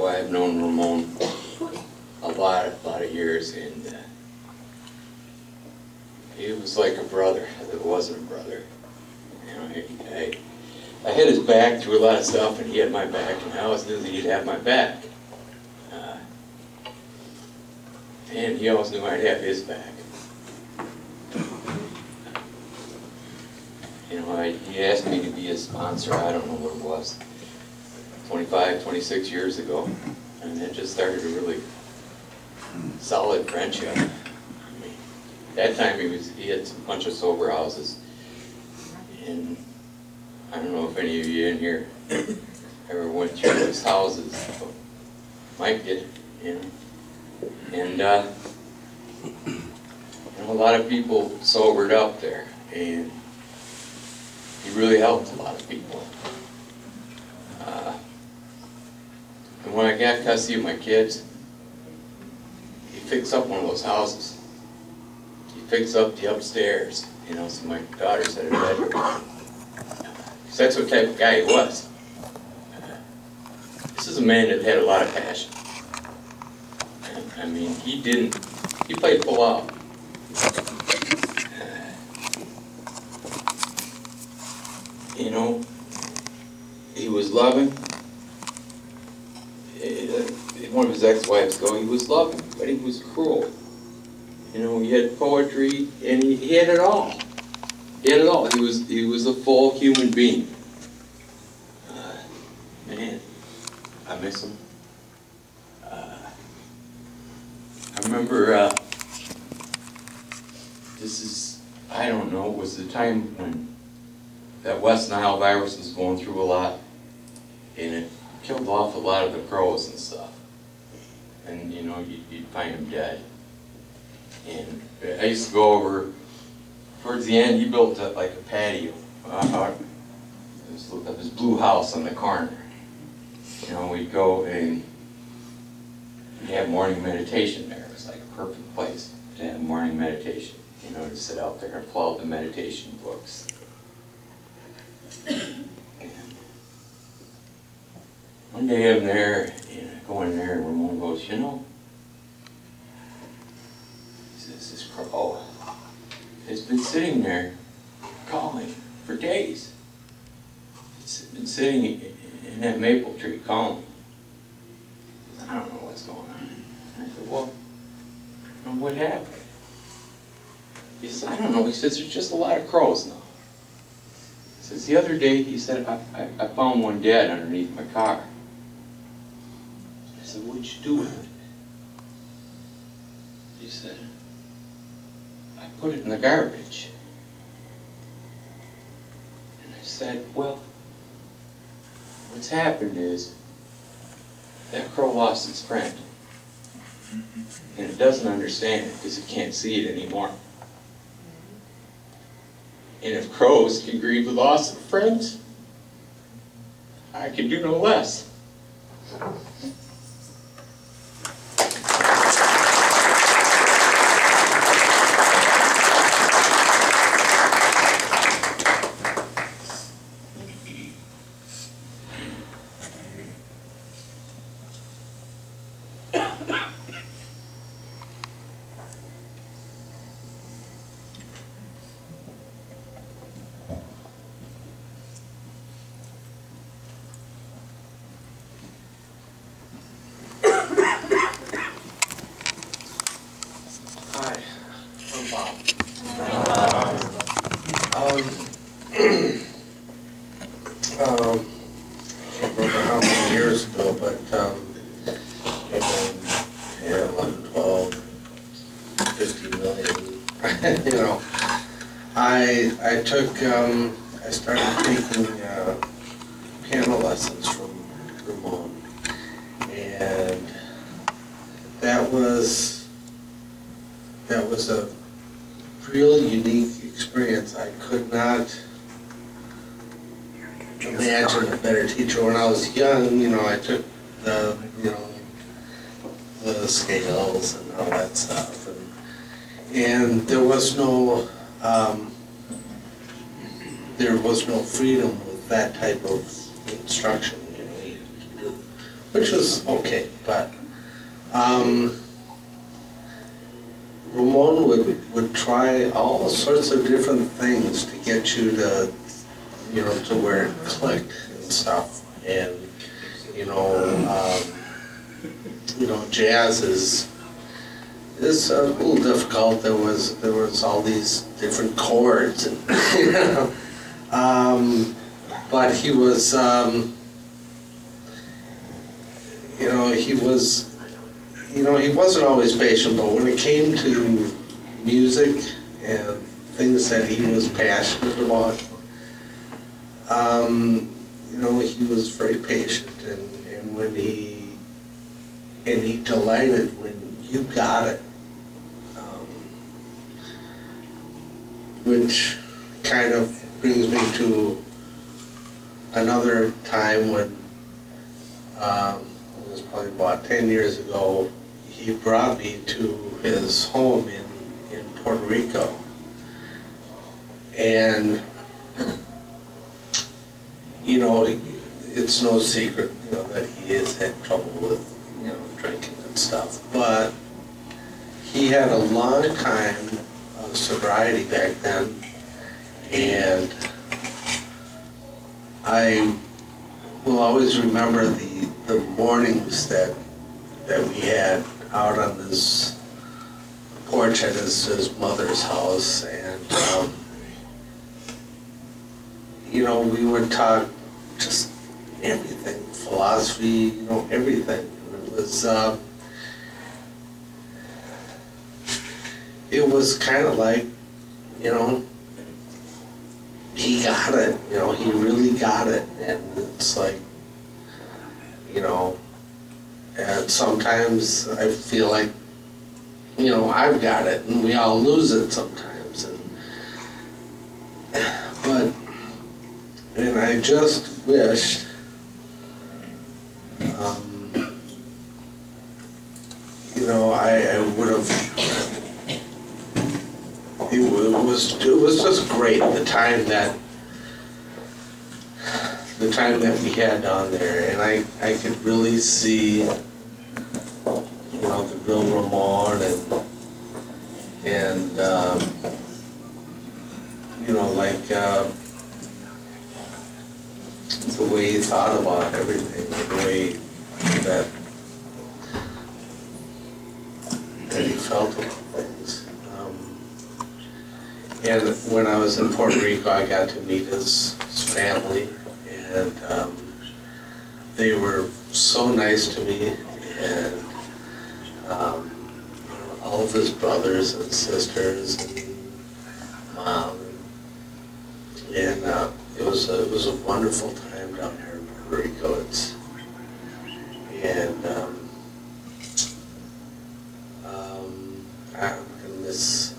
ago, I've known Ramon a lot of years, and he was like a brother that wasn't a brother. You know, I had his back through a lot of stuff, and he had my back, and I always knew that he'd have my back. And he always knew I'd have his back. You know, he asked me to be his sponsor, I don't know what it was, 25, 26 years ago. And it just started a really solid friendship. I mean, that time he had a bunch of sober houses. And I don't know if any of you in here ever went through those houses, but Mike did, you know. And you know, a lot of people sobered up there, and he really helped a lot of people. And when I got custody of my kids, he fixed up one of those houses. He fixed up the upstairs, you know, so my daughters had a bedroom. So that's what type of guy he was. This is a man that had a lot of passion. I mean, he played full out. You know, he was loving. One of his ex-wives go, he was loving, but he was cruel. You know, he had poetry, and he had it all. He had it all. He was a full human being. Man, I miss him. I remember, I don't know, it was the time when that West Nile virus was going through a lot, and it killed off a lot of the crows and stuff. And, you know, you'd find them dead. And I used to go over, towards the end, he built like a patio. This blue house on the corner. You know, we'd go and we'd have morning meditation there. It was like a perfect place to have morning meditation. You know, to sit out there and pull out the meditation books. One day I'm there, you know, going there, and Ramon goes, you know, he says, this crow has been sitting there calling for days. It's been sitting in that maple tree calling. I don't know what's going on. I said, well, what happened? He says, I don't know. He says, there's just a lot of crows now. He says, the other day, he said, I found one dead underneath my car. I said, what'd you do with it? He said, I put it in the garbage. And I said, well, what's happened is that crow lost its friend. And it doesn't understand it because it can't see it anymore. And if crows can grieve the loss of friends, I can do no less. I started taking piano lessons from Ramon, and that was a really unique experience. I could not imagine a better teacher. When I was young, you know, I took the scales and all that stuff, and there was no freedom with that type of instruction. You know, which was okay, but Ramon would try all sorts of different things to get you to, you know, to where it clicked and stuff. And, jazz is a little difficult. There was all these different chords, and, but he was, he wasn't always patient, but when it came to music and things that he was passionate about, he was very patient, and when he delighted when you got it, which kind of brings me to another time when, it was probably about 10 years ago, he brought me to his home in Puerto Rico. And, it's no secret, that he has had trouble with, drinking and stuff. But he had a long time of sobriety back then, and I will always remember the mornings that we had out on this porch at his mother's house, and we would talk just everything, philosophy, everything. It was kind of like, he got it, he really got it, and it's like, and sometimes I feel like, I've got it, and we all lose it sometimes, and I just wished, I would have, it was just great, the time that we had down there, and I could really see, the real Ramon, and the way he thought about everything, the way that he felt about things. And when I was in Puerto Rico, I got to meet his family, and they were so nice to me, and all of his brothers and sisters and mom, and it was a wonderful time down there in Puerto Rico. I'm gonna miss